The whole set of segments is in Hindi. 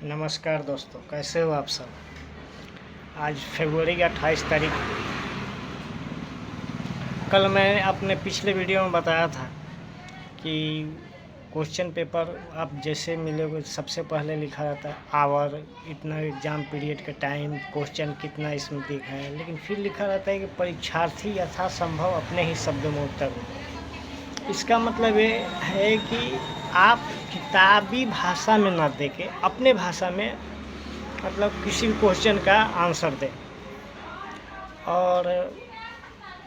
नमस्कार दोस्तों, कैसे हो आप सब। आज फरवरी की 28 तारीख। कल मैं अपने पिछले वीडियो में बताया था कि क्वेश्चन पेपर आप जैसे मिलोगे सबसे पहले लिखा रहता है आवर, इतना एग्ज़ाम पीरियड का टाइम, क्वेश्चन कितना इसमें दिखा है, लेकिन फिर लिखा रहता है कि परीक्षार्थी यथासंभव अपने ही शब्दों में उत्तर दे। इसका मतलब ये है कि आप किताबी भाषा में ना दे के अपने भाषा में मतलब किसी भी क्वेश्चन का आंसर दें। और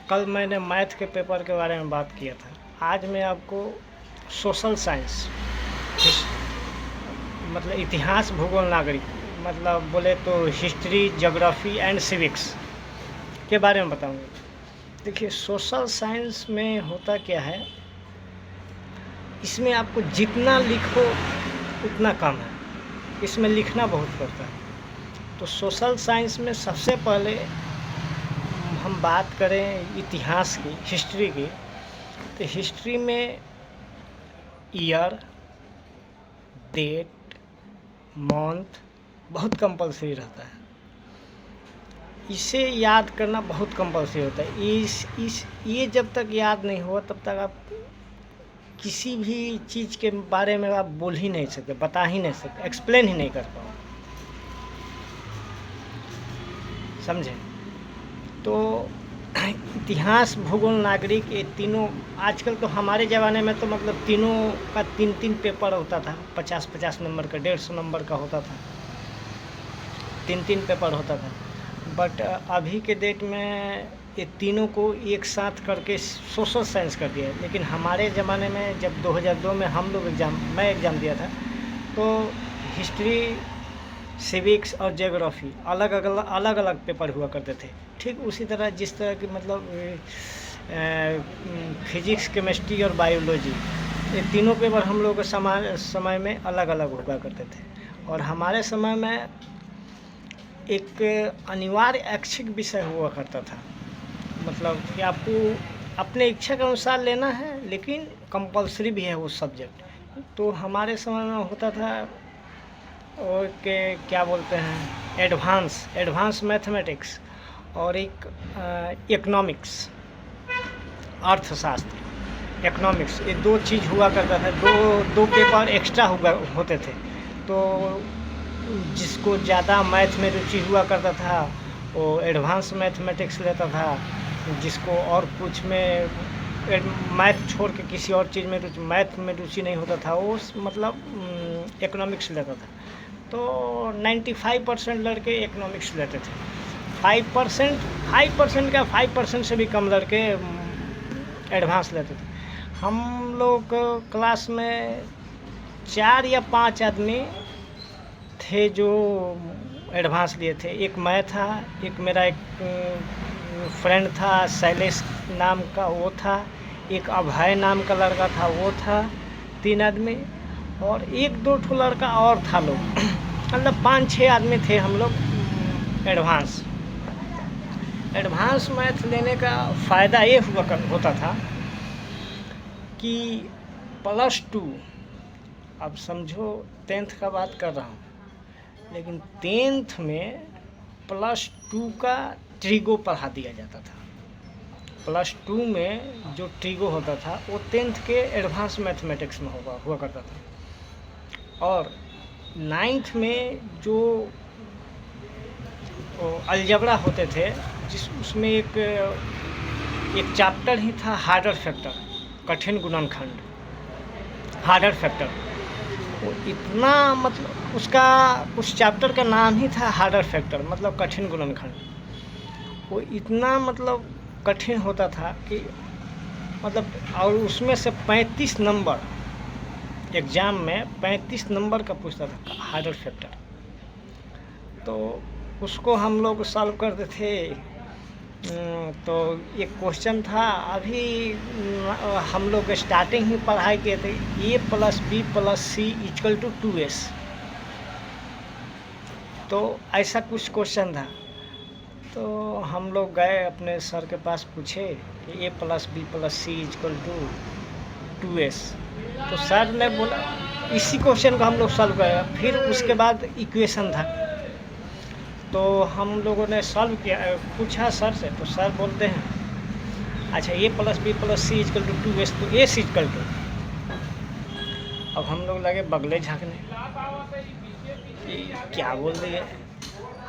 कल मैंने मैथ के पेपर के बारे में बात किया था। आज मैं आपको सोशल साइंस मतलब इतिहास, भूगोल, नागरिक मतलब बोले तो हिस्ट्री, ज्योग्राफी एंड सिविक्स के बारे में बताऊंगा। देखिए, सोशल साइंस में होता क्या है, इसमें आपको जितना लिखो उतना कम है, इसमें लिखना बहुत पड़ता है। तो सोशल साइंस में सबसे पहले हम बात करें इतिहास की, हिस्ट्री की, तो हिस्ट्री में ईयर, डेट, मंथ बहुत कंपलसरी रहता है। इसे याद करना बहुत कंपलसरी होता है। ये जब तक याद नहीं हुआ तब तक आप किसी भी चीज़ के बारे में आप बोल ही नहीं सकते, बता ही नहीं सकते, एक्सप्लेन ही नहीं कर पाओ, समझे। तो इतिहास, भूगोल, नागरिक, ये तीनों आजकल तो हमारे ज़माने में तो मतलब तीनों का 3-3 पेपर होता था, 50-50 नंबर का, 150 नंबर का होता था, 3-3 पेपर होता था। बट अभी के डेट में ये तीनों को एक साथ करके सोशल साइंस कर दिया है। लेकिन हमारे ज़माने में जब 2002 में हम लोग मैं एग्ज़ाम दिया था, तो हिस्ट्री, सिविक्स और ज्योग्राफी अलग अलग पेपर हुआ करते थे। ठीक उसी तरह जिस तरह की मतलब फिजिक्स, केमिस्ट्री और बायोलॉजी, ये तीनों पेपर हम लोग के समय में अलग अलग हुआ करते थे। और हमारे समय में एक अनिवार्य ऐच्छिक विषय हुआ करता था, मतलब कि आपको अपने इच्छा के अनुसार लेना है, लेकिन कंपलसरी भी है वो सब्जेक्ट। तो हमारे समय में होता था और के क्या बोलते हैं, एडवांस मैथमेटिक्स और एक इकोनॉमिक्स, अर्थशास्त्र, इकोनॉमिक्स, ये दो चीज़ हुआ करता था। दो पेपर एक्स्ट्रा होते थे। तो जिसको ज़्यादा मैथ में रुचि हुआ करता था वो एडवांस मैथमेटिक्स लेता था, जिसको और कुछ में मैथ छोड़ के किसी और चीज़ में मैथ में रुचि नहीं होता था, वो मतलब इकोनॉमिक्स लेता था। तो 95% लड़के इकोनॉमिक्स लेते थे। 5% का 5% से भी कम लड़के एडवांस लेते थे। हम लोग क्लास में 4 या 5 आदमी थे जो एडवांस लिए थे। एक मैं था, एक मेरा एक फ्रेंड था शैलेश नाम का, वो था, एक अभय नाम का लड़का था, वो था, 3 आदमी, और 1-2 ठो लड़का और था लोग मतलब 5-6 आदमी थे हम लोग एडवांस मैथ लेने का फ़ायदा ये होता था कि +2, अब समझो 10th का बात कर रहा हूँ, लेकिन 10th में +2 का ट्रिगो पढ़ा दिया जाता था। +2 में जो ट्रिगो होता था वो 10th के एडवांस मैथमेटिक्स में हुआ करता था। और 9th में जो अलजेब्रा होते थे, उसमें एक चैप्टर ही था हार्डर फैक्टर, कठिन गुणनखंड, हार्डर फैक्टर। वो इतना मतलब उस चैप्टर का नाम ही था हार्डर फैक्टर, मतलब कठिन गुणनखंड। वो इतना मतलब कठिन होता था कि मतलब, और उसमें से 35 नंबर एग्ज़ाम में 35 नंबर का पूछता था हार्डर फैक्टर। तो उसको हम लोग सॉल्व करते थे। तो एक क्वेश्चन था, अभी हम लोग स्टार्टिंग ही पढ़ाई किए थे, A+B+C = 2S। तो ऐसा कुछ क्वेश्चन था। तो हम लोग गए अपने सर के पास, पूछे कि A+B+C = 2S। तो सर ने बोला इसी क्वेश्चन को हम लोग सॉल्व करेगा। फिर उसके बाद इक्वेशन था, तो हम लोगों ने सॉल्व किया, पूछा सर से, तो सर बोलते हैं अच्छा A plus B plus C is equal to 2s तो ए सी इजकल टू। अब हम लोग लगे बगले झाँकने कि क्या बोल दिए।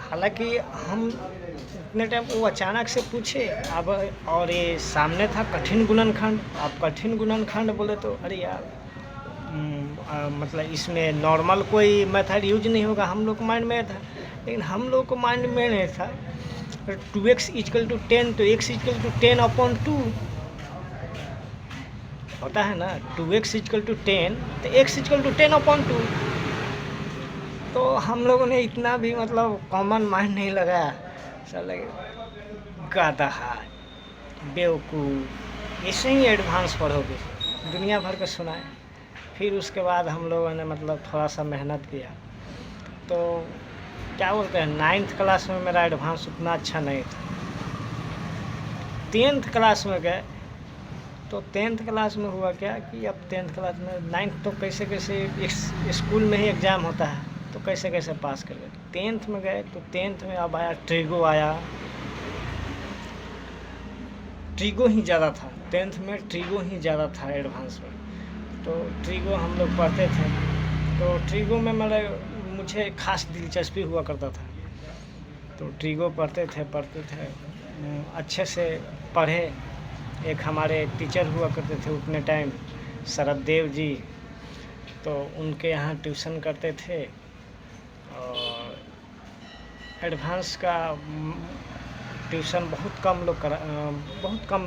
हालांकि हम उतने टाइम वो अचानक से पूछे, अब और ये सामने था कठिन गुणनखंड। अब कठिन गुणनखंड बोले तो अरे यार मतलब इसमें नॉर्मल कोई मेथड यूज नहीं होगा, हम लोग को माइंड में था। लेकिन हम लोग को माइंड में नहीं था 2x इजकल टू 10 तो x इजकल टू 10/2 होता है ना। 2x इजकल टू 10 तो x इजकल टू 10/2। तो हम लोगों ने इतना भी मतलब कॉमन माइंड नहीं लगाया। सर लगे गाधा बेवकूफ़, ऐसे ही एडवांस पढ़ोगे, दुनिया भर के सुनाए। फिर उसके बाद हम लोगों ने मतलब थोड़ा सा मेहनत किया, तो क्या बोलते हैं 9th क्लास में मेरा एडवांस उतना अच्छा नहीं था। 10th क्लास में गए, तो 10th क्लास में हुआ क्या कि अब 10th क्लास में 9th तो कैसे कैसे स्कूल में ही एग्ज़ाम होता है, तो कैसे कैसे पास कर गए। 10th में गए तो 10th में अब आया ट्रिगो, आया ट्रिगो ही ज़्यादा था। 10th में ट्रिगो ही ज़्यादा था एडवांस में, तो ट्रिगो हम लोग पढ़ते थे। तो ट्रिगो में मुझे खास दिलचस्पी हुआ करता था, तो ट्रिगो पढ़ते थे अच्छे से पढ़े। एक हमारे टीचर हुआ करते थे उतने टाइम, शरद देव जी, तो उनके यहाँ ट्यूशन करते थे। और एडवांस का ट्यूशन बहुत कम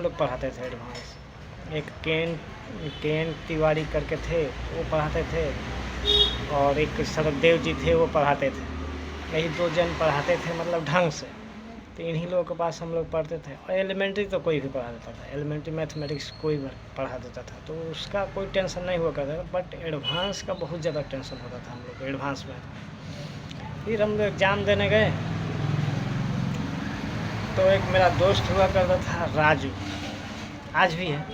लोग पढ़ाते थे एडवांस। एक केन तिवारी करके थे, वो पढ़ाते थे, और एक शरद देव जी थे, वो पढ़ाते थे। यही 2 जन पढ़ाते थे मतलब ढंग से। तो इन्हीं लोगों के पास हम लोग पढ़ते थे। और एलिमेंट्री तो कोई भी पढ़ा देता था, एलिमेंट्री मैथमेटिक्स कोई भी पढ़ा देता था, तो उसका कोई टेंशन नहीं हुआ करता था। बट एडवांस का बहुत ज़्यादा टेंशन होता था हम लोग को एडवांस में। फिर हम लोग एग्ज़ाम देने गए, तो एक मेरा दोस्त हुआ करता था राजू, आज भी है,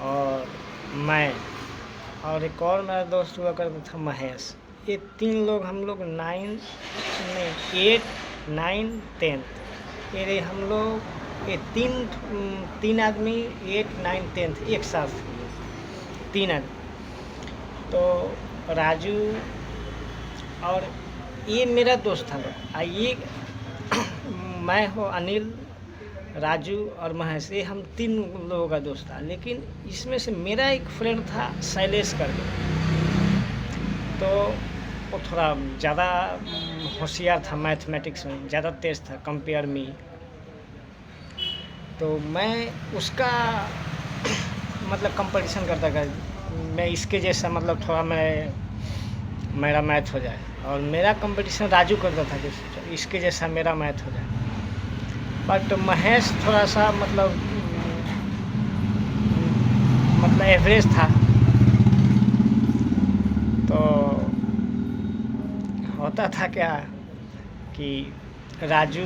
और मैं, और एक और मेरा दोस्त हुआ करता था महेश। ये 3 लोग हम लोग 8, 9, 10 ये हम लोग, ये तीन आदमी 8, 9, 10 एक साथ, 3 आदमी। तो राजू और ये मेरा दोस्त था, ये मैं हो अनिल, राजू और महेश, ये हम 3 लोगों का दोस्त था। लेकिन इसमें से मेरा एक फ्रेंड था शैलेश करके, तो वो थोड़ा ज़्यादा होशियार था मैथमेटिक्स में, ज़्यादा तेज़ था कंपेयर मी। तो मैं उसका मतलब कंपटीशन करता था, मैं इसके जैसा मतलब थोड़ा मेरा मैथ हो जाए, और मेरा कंपटीशन राजू करता था कि इसके जैसा मेरा मैथ हो जाए। बट महेश थोड़ा सा मतलब एवरेज था। तो होता था क्या कि राजू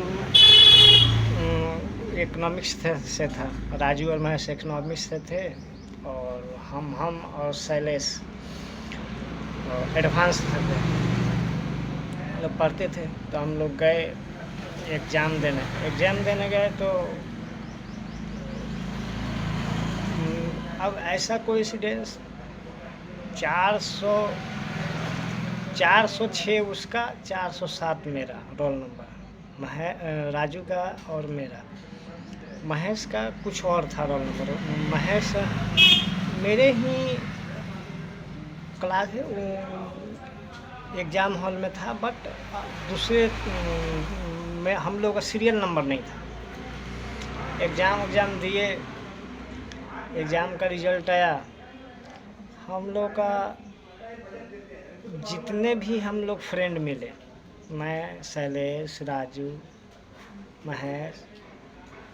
इकोनॉमिक्स से था, राजू और महेश इकोनॉमिक्स से थे, और हम और शैलेश एडवांस थे, मतलब पढ़ते थे। तो हम लोग गए एग्ज़ाम देने गए, तो अब ऐसा कोइंसिडेंस 406 उसका, 407 मेरा रोल नंबर, राजू का और मेरा। महेश का कुछ और था रोल नंबर। महेश मेरे ही क्लास एग्ज़ाम हॉल में था, बट दूसरे में हम लोग का सीरियल नंबर नहीं था। एग्ज़ाम दिए, एग्ज़ाम का रिज़ल्ट आया, हम लोग का जितने भी हम लोग फ्रेंड मिले, मैं, शैलेश, राजू, महेश,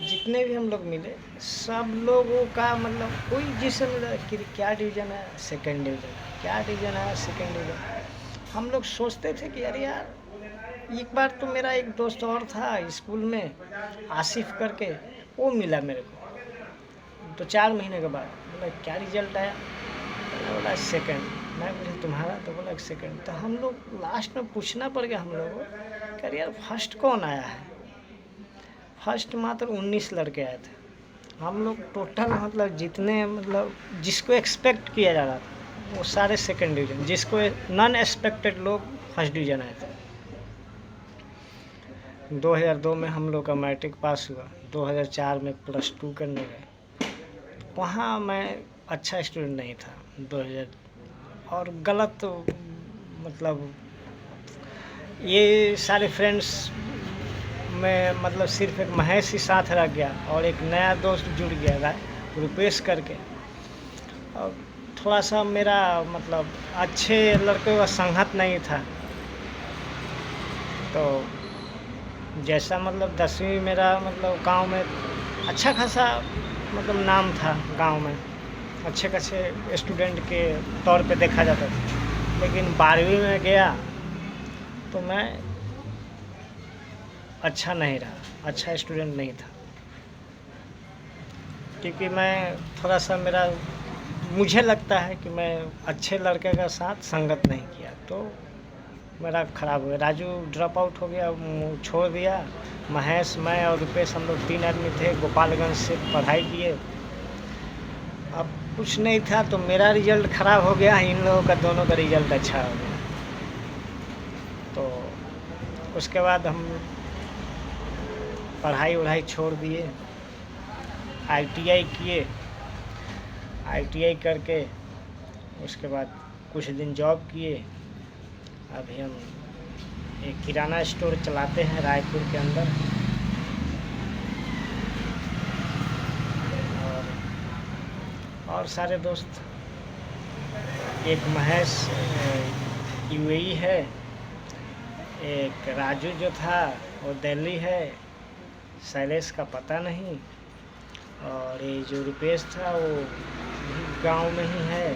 जितने भी हम लोग मिले, सब लोगों का मतलब कोई जिससे मिला कि क्या डिवीज़न है, 2nd डिवीज़न, क्या डिवीज़न है, 2nd डिवीज़न। हम लोग सोचते थे कि अरे यार, एक बार तो मेरा एक दोस्त और था स्कूल में, आसिफ करके, वो मिला मेरे को। तो 4 महीने के बाद बोला क्या रिज़ल्ट आया, बोला 2nd। मैं बोला तुम्हारा, तो बोला 1 सेकंड। तो हम लोग लास्ट में पूछना पड़ गया हम लोगों को, कह यार फर्स्ट कौन आया है। फर्स्ट मात्र 19 लड़के आए थे। हम लोग टोटल मतलब जितने मतलब जिसको एक्सपेक्ट किया जा रहा था वो सारे सेकंड डिवीज़न, जिसको नॉन एक्सपेक्टेड लोग फर्स्ट डिवीज़न आए थे। 2002 में हम लोग का मैट्रिक पास हुआ, 2004 में +2 करने गए। वहाँ मैं अच्छा स्टूडेंट नहीं था 2000, और गलत मतलब ये सारे फ्रेंड्स में मतलब सिर्फ एक महेश ही साथ रह गया और एक नया दोस्त जुड़ गया रुपेश करके। और थोड़ा सा मेरा मतलब अच्छे लड़कों का संगत नहीं था। तो जैसा मतलब 10वीं मेरा मतलब गांव में अच्छा खासा मतलब नाम था, गांव में अच्छे खासे स्टूडेंट के तौर पे देखा जाता था। लेकिन 12वीं में गया तो मैं अच्छा नहीं रहा, अच्छा स्टूडेंट नहीं था, क्योंकि मैं थोड़ा सा मुझे लगता है कि मैं अच्छे लड़के का साथ संगत नहीं किया, तो मेरा ख़राब हो गया। राजू ड्रॉप आउट हो गया, छोड़ दिया। महेश, मैं और रुपेश हम लोग 3 आदमी थे, गोपालगंज से पढ़ाई किए। अब कुछ नहीं था तो मेरा रिज़ल्ट ख़राब हो गया, इन लोगों का दोनों का रिज़ल्ट अच्छा हो गया। तो उसके बाद हम पढ़ाई छोड़ दिए, ITI किए। ITI करके उसके बाद कुछ दिन जॉब किए। अभी हम एक किराना स्टोर चलाते हैं रायपुर के अंदर। और सारे दोस्त, एक महेश UAE है, एक राजू जो था वो दिल्ली है, शैलेश का पता नहीं, और ये जो रुपेश था वो गांव में ही है।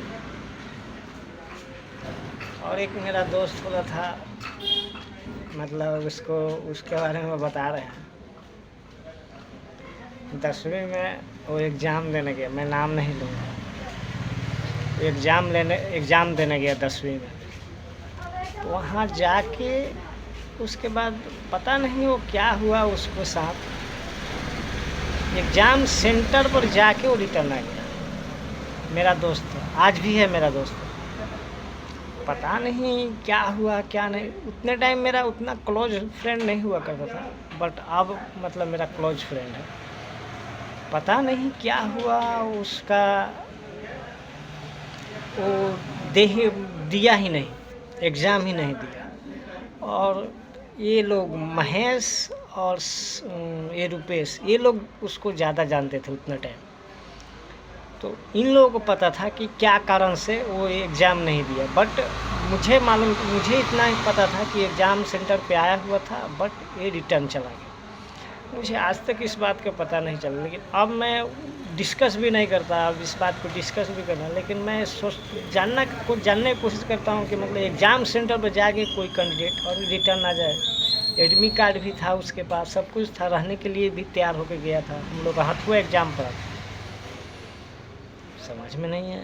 और एक मेरा दोस्त वाला था, मतलब उसके बारे में बता रहे हैं। 10वीं में वो एग्ज़ाम देने गया, मैं नाम नहीं लूँगा। एग्ज़ाम देने गया 10वीं में। तो वहाँ जाके उसके बाद पता नहीं वो क्या हुआ उसको साथ, एग्ज़ाम सेंटर पर जाके वो रिटर्न आ गया। मेरा दोस्त आज भी है मेरा दोस्त, पता नहीं क्या हुआ क्या नहीं। उतने टाइम मेरा उतना क्लोज फ्रेंड नहीं हुआ करता था, बट अब मतलब मेरा क्लोज फ्रेंड है। पता नहीं क्या हुआ उसका, वो दिया ही नहीं, एग्ज़ाम ही नहीं दिया। और ये लोग महेश और ये रुपेश, ये लोग उसको ज़्यादा जानते थे उतना टाइम। तो इन लोगों को पता था कि क्या कारण से वो एग्ज़ाम नहीं दिया, बट मुझे इतना ही पता था कि एग्ज़ाम सेंटर पे आया हुआ था, बट ये रिटर्न चला गया। मुझे आज तक इस बात का पता नहीं चला, लेकिन अब मैं डिस्कस भी नहीं करता, अब इस बात को डिस्कस भी करना, लेकिन मैं जानने की कोशिश करता हूँ कि मतलब एग्ज़ाम सेंटर पर जाके कोई कैंडिडेट और रिटर्न आ जाए। एडमिट कार्ड भी था उसके पास, सब कुछ था, रहने के लिए भी तैयार होकर गया था। हम लोग का हथुआ एग्ज़ाम पड़ा था, समझ में नहीं आया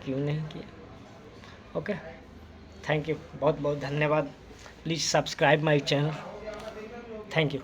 क्यों नहीं किया। ओके, थैंक यू, बहुत बहुत धन्यवाद। Please subscribe my channel. Thank you.